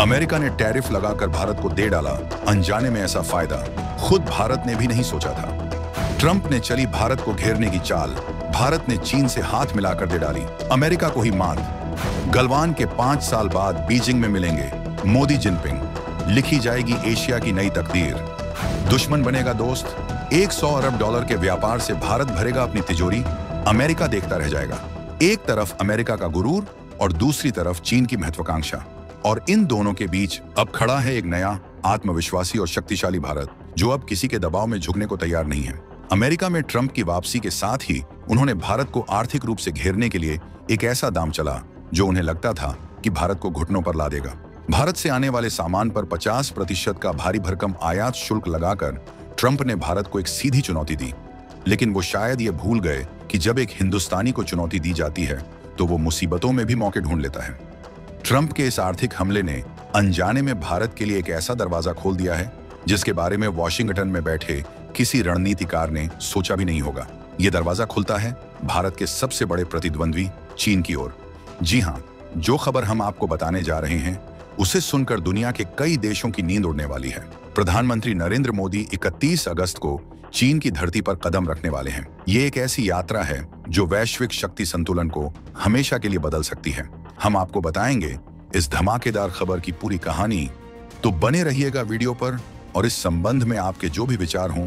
America ने tariff लगाकर भारत को दे डाला, अनजाने में ऐसा फायदा खुद भारत ने भी नहीं सोचा था। ट्रंप ने चली भारत को घेरने की चाल, भारत ने चीन से हाथ मिलाकर दे डाली, अमेरिका को ही मात। गलवान के 5 साल बाद बीजिंग में मिलेंगे मोदी जिनपिंग, लिखी जाएगी एशिया की नई तकदीर। दुश्मन बनेगा दोस्त, $100 अरब के व्यापार से भारत भरेगा अपनी तिजोरी, अमेरिका देखता रह जाएगा। एक तरफ अमेरिका का गुरूर और दूसरी तरफ चीन की महत्वाकांक्षा, और इन दोनों के बीच अब खड़ा है एक नया आत्मविश्वासी और शक्तिशाली भारत, जो अब किसी के दबाव में झुकने को तैयार नहीं है। अमेरिका में ट्रंप की वापसी के साथ ही उन्होंने भारत को आर्थिक रूप से घेरने के लिए एक ऐसा दांव चला जो उन्हें लगता था कि भारत को घुटनों पर ला देगा। भारत से आने वाले सामान पर 50% का भारी भरकम आयात शुल्क लगाकर ट्रंप ने भारत को एक सीधी चुनौती दी, लेकिन वो शायद ये भूल गए कि जब एक हिंदुस्तानी को चुनौती दी जाती है तो वो मुसीबतों में भी मौके ढूंढ लेता है। ट्रंप के इस आर्थिक हमले ने अनजाने में भारत के लिए एक ऐसा दरवाजा खोल दिया है जिसके बारे में वॉशिंगटन में बैठे किसी रणनीतिकार ने सोचा भी नहीं होगा। ये दरवाजा खुलता है भारत के सबसे बड़े प्रतिद्वंद्वी चीन की ओर। जी हाँ, जो खबर हम आपको बताने जा रहे हैं उसे सुनकर दुनिया के कई देशों की नींद उड़ने वाली है। प्रधानमंत्री नरेंद्र मोदी 31 अगस्त को चीन की धरती पर कदम रखने वाले हैं। ये एक ऐसी यात्रा है जो वैश्विक शक्ति संतुलन को हमेशा के लिए बदल सकती है। हम आपको बताएंगे इस धमाकेदार खबर की पूरी कहानी, तो बने रहिएगा वीडियो पर और इस संबंध में आपके जो भी विचार हों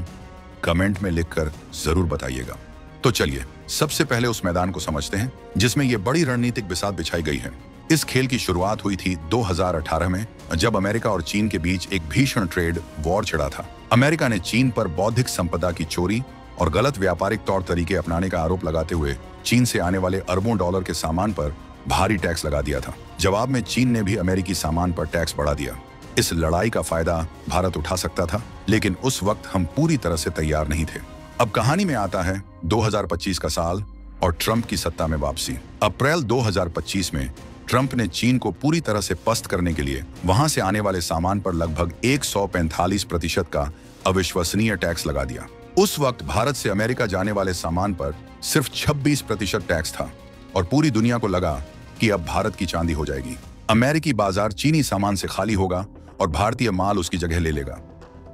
कमेंट में लिखकर जरूर बताइएगा। तो चलिए सबसे पहले उस मैदान को समझते हैं जिसमें यह बड़ी रणनीतिक बिसात बिछाई गई है। इस खेल की शुरुआत हुई थी 2018 में, जब अमेरिका और चीन के बीच एक भीषण ट्रेड वॉर छिड़ा था। अमेरिका ने चीन पर बौद्धिक संपदा की चोरी और गलत व्यापारिक तौर तरीके अपनाने का आरोप लगाते हुए चीन से आने वाले अरबों डॉलर के सामान पर भारी टैक्स लगा दिया था। जवाब में चीन ने भी अमेरिकी सामान पर टैक्स बढ़ा दिया। इस लड़ाई का फायदा भारत उठा सकता था, लेकिन उस वक्त हम पूरी तरह से तैयार नहीं थे। अब कहानी में आता है 2025 का साल और ट्रंप की सत्ता में वापसी। अप्रैल 2025 में ट्रंप ने चीन को पूरी तरह से पस्त करने के लिए वहां से आने वाले सामान पर लगभग 145% का अविश्वसनीय टैक्स लगा दिया। उस वक्त भारत से अमेरिका जाने वाले सामान पर सिर्फ 26% टैक्स था और पूरी दुनिया को लगा कि अब भारत की चांदी हो जाएगी। अमेरिकी बाजार चीनी सामान से खाली होगा और भारतीय माल उसकी जगह ले लेगा।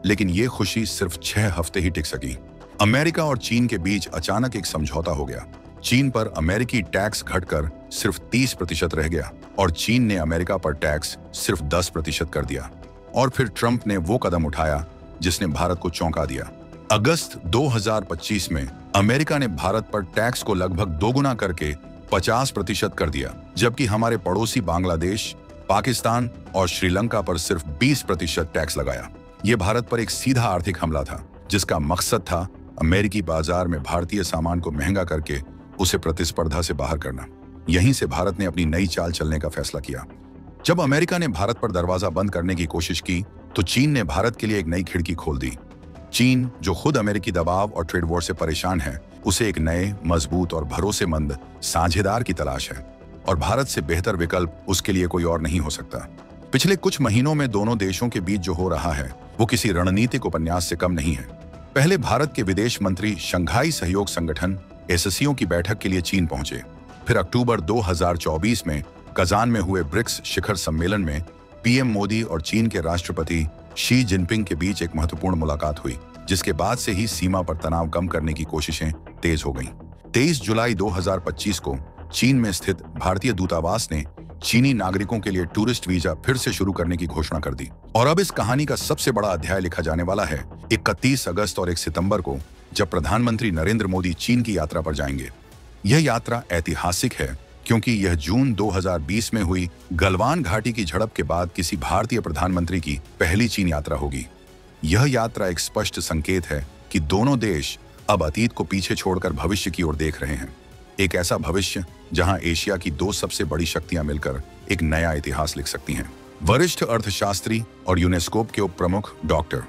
लेकिन ये खुशी सिर्फ 6 हफ्ते ही टिक सकी। अमेरिका और चीन के बीच अचानक एक समझौता हो गया। चीन पर अमेरिकी टैक्स घटकर सिर्फ 30% रह गया और चीन ने अमेरिका पर टैक्स सिर्फ 10% कर दिया। और फिर ट्रंप ने वो कदम उठाया जिसने भारत को चौंका दिया। अगस्त 2025 में अमेरिका ने भारत पर टैक्स को लगभग दोगुना करके 50% कर दिया, जबकि हमारे पड़ोसी बांग्लादेश, पाकिस्तान और श्रीलंका पर सिर्फ 20% टैक्स लगाया। ये भारत पर एक सीधा आर्थिक हमला था जिसका मकसद था अमेरिकी बाजार में भारतीय सामान को महंगा करके उसे प्रतिस्पर्धा से बाहर करना। यहीं से भारत ने अपनी नई चाल चलने का फैसला किया। जब अमेरिका ने भारत पर दरवाजा बंद करने की कोशिश की तो चीन ने भारत के लिए एक नई खिड़की खोल दी। चीन, जो खुद अमेरिकी दबाव और ट्रेड वॉर से परेशान है, उसे एक नए, मजबूत और भरोसेमंद साझेदार की तलाश है और भारत से बेहतर विकल्प उसके लिए कोई और नहीं हो सकता। पिछले कुछ महीनों में दोनों देशों के बीच जो हो रहा है वो किसी रणनीतिक उपन्यास से कम नहीं है। पहले भारत के विदेश मंत्री शंघाई सहयोग संगठन SCO की बैठक के लिए चीन पहुंचे। फिर अक्टूबर 2024 में कजान में हुए ब्रिक्स शिखर सम्मेलन में PM मोदी और चीन के राष्ट्रपति शी जिनपिंग के बीच एक महत्वपूर्ण मुलाकात हुई, जिसके बाद से ही सीमा पर तनाव कम करने की कोशिशें तेज हो गईं। 23 जुलाई 2025 को चीन में स्थित भारतीय दूतावास ने चीनी नागरिकों के लिए टूरिस्ट वीजा फिर से शुरू करने की घोषणा कर दी। और अब इस कहानी का सबसे बड़ा अध्याय लिखा जाने वाला है 31 अगस्त और 1 सितंबर को, जब प्रधानमंत्री नरेंद्र मोदी चीन की यात्रा पर जाएंगे। यह यात्रा ऐतिहासिक है क्योंकि यह जून 2020 में हुई गलवान घाटी की झड़प के बाद किसी भारतीय प्रधानमंत्री की पहली चीन यात्रा होगी। यह यात्रा एक स्पष्ट संकेत है कि दोनों देश अब अतीत को पीछे छोड़कर भविष्य की ओर देख रहे हैं। एक ऐसा भविष्य जहां एशिया की 2 सबसे बड़ी शक्तियां मिलकर एक नया इतिहास लिख सकती हैं। वरिष्ठ अर्थशास्त्री और यूनेस्को के उप प्रमुख डॉक्टर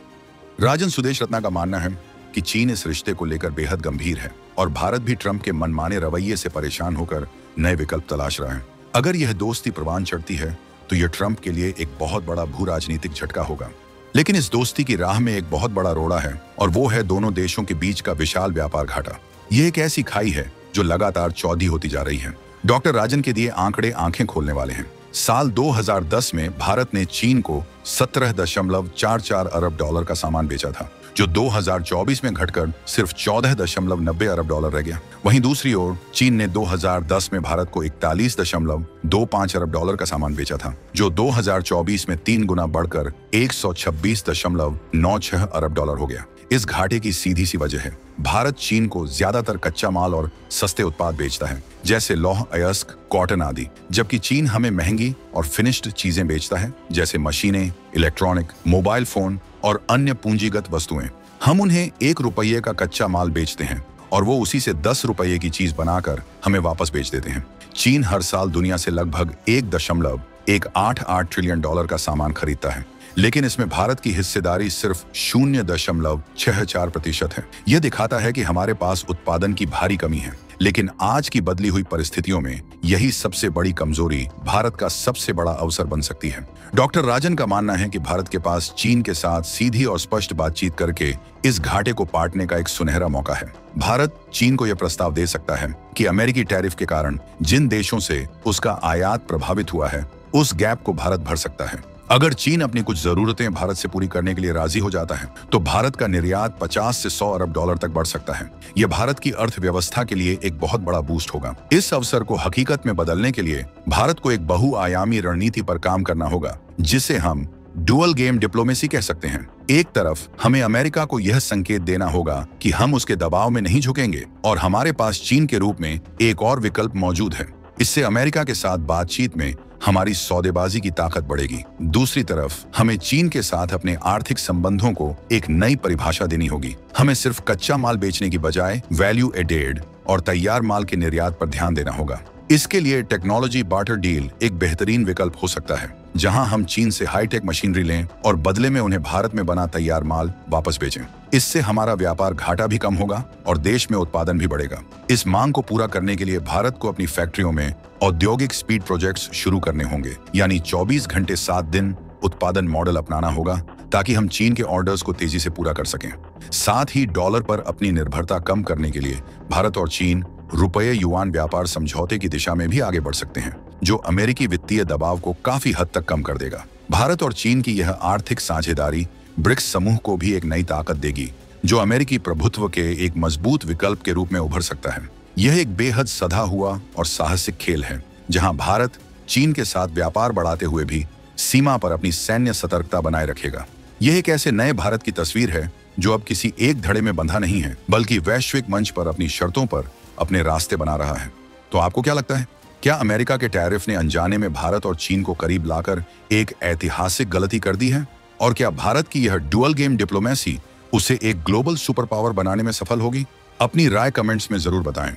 राजन सुदेश रत्ना का मानना है कि चीन इस रिश्ते को लेकर बेहद गंभीर है और भारत भी ट्रंप के मनमाने रवैये से परेशान होकर नए विकल्प तलाश रहा है। अगर यह दोस्ती परवान चढ़ती है तो यह ट्रंप के लिए एक बहुत बड़ा भू राजनीतिक झटका होगा। लेकिन इस दोस्ती की राह में एक बहुत बड़ा रोड़ा है और वो है दोनों देशों के बीच का विशाल व्यापार घाटा। यह एक ऐसी खाई है जो लगातार चौधी होती जा रही है। डॉक्टर राजन के दिए आंकड़े आंखें खोलने वाले हैं। साल 2010 में भारत ने चीन को 17.44 अरब डॉलर का सामान बेचा था, जो 2024 में घटकर सिर्फ 14.90 अरब डॉलर रह गया। वहीं दूसरी ओर चीन ने 2010 में भारत को 41.25 अरब डॉलर का सामान बेचा था, जो 2024 में 3 गुना बढ़कर 126.96 अरब डॉलर हो गया। इस घाटे की सीधी सी वजह है, भारत चीन को ज्यादातर कच्चा माल और सस्ते उत्पाद बेचता है, जैसे लौह अयस्क, कॉटन आदि, जबकि चीन हमें महंगी और फिनिश्ड चीजें बेचता है, जैसे मशीनें, इलेक्ट्रॉनिक, मोबाइल फोन और अन्य पूंजीगत वस्तुएं। हम उन्हें 1 रुपये का कच्चा माल बेचते हैं और वो उसी से 10 रुपये की चीज बनाकर हमें वापस बेच देते हैं। चीन हर साल दुनिया से लगभग 1.188 ट्रिलियन डॉलर का सामान खरीदता है, लेकिन इसमें भारत की हिस्सेदारी सिर्फ 0.64% है। यह दिखाता है कि हमारे पास उत्पादन की भारी कमी है, लेकिन आज की बदली हुई परिस्थितियों में यही सबसे बड़ी कमजोरी भारत का सबसे बड़ा अवसर बन सकती है। डॉक्टर राजन का मानना है कि भारत के पास चीन के साथ सीधी और स्पष्ट बातचीत करके इस घाटे को पाटने का एक सुनहरा मौका है। भारत चीन को यह प्रस्ताव दे सकता है कि अमेरिकी टैरिफ के कारण जिन देशों से उसका आयात प्रभावित हुआ है, उस गैप को भारत भर सकता है। अगर चीन अपनी कुछ जरूरतें भारत से पूरी करने के लिए राजी हो जाता है, तो भारत का निर्यात 50 से 100 अरब डॉलर तक बढ़ सकता है। यह भारत की अर्थव्यवस्था के लिए एक बहुत बड़ा बूस्ट होगा। इस अवसर को हकीकत में बदलने के लिए भारत को एक बहुआयामी रणनीति पर काम करना होगा, जिसे हम डुअल गेम डिप्लोमेसी कह सकते हैं। एक तरफ हमें अमेरिका को यह संकेत देना होगा कि हम उसके दबाव में नहीं झुकेंगे और हमारे पास चीन के रूप में एक और विकल्प मौजूद है। इससे अमेरिका के साथ बातचीत में हमारी सौदेबाजी की ताकत बढ़ेगी। दूसरी तरफ हमें चीन के साथ अपने आर्थिक संबंधों को एक नई परिभाषा देनी होगी। हमें सिर्फ कच्चा माल बेचने की बजाय वैल्यू एडेड और तैयार माल के निर्यात पर ध्यान देना होगा। इसके लिए टेक्नोलॉजी बार्टर डील एक बेहतरीन विकल्प हो सकता है, जहां हम चीन से हाईटेक मशीनरी लें और बदले में उन्हें भारत में बना तैयार माल वापस बेचें। इससे हमारा व्यापार घाटा भी कम होगा और देश में उत्पादन भी बढ़ेगा। इस मांग को पूरा करने के लिए भारत को अपनी फैक्ट्रियों में औद्योगिक स्पीड प्रोजेक्ट्स शुरू करने होंगे, यानी 24 घंटे 7 दिन उत्पादन मॉडल अपनाना होगा, ताकि हम चीन के ऑर्डर्स को तेजी से पूरा कर सकें। साथ ही डॉलर पर अपनी निर्भरता कम करने के लिए भारत और चीन रुपये युआन व्यापार समझौते की दिशा में भी आगे बढ़ सकते हैं, जो अमेरिकी वित्तीय दबाव को काफी हद तक कम कर देगा। भारत और चीन की यह आर्थिक साझेदारी ब्रिक्स समूह को भी एक नई ताकत देगी, जो अमेरिकी प्रभुत्व के एक मजबूत विकल्प के रूप में उभर सकता है। यह एक बेहद सधा हुआ और साहसिक खेल है, जहां भारत चीन के साथ व्यापार बढ़ाते हुए भी सीमा पर अपनी सैन्य सतर्कता बनाए रखेगा। यह एक ऐसे नए भारत की तस्वीर है जो अब किसी एक धड़े में बंधा नहीं है, बल्कि वैश्विक मंच पर अपनी शर्तों पर अपने रास्ते बना रहा है। तो आपको क्या लगता है, क्या अमेरिका के टैरिफ ने अनजाने में भारत और चीन को करीब लाकर एक ऐतिहासिक गलती कर दी है? और क्या भारत की यह डुअल गेम डिप्लोमेसी उसे एक ग्लोबल सुपर पावर बनाने में सफल होगी? अपनी राय कमेंट्स में जरूर बताएं।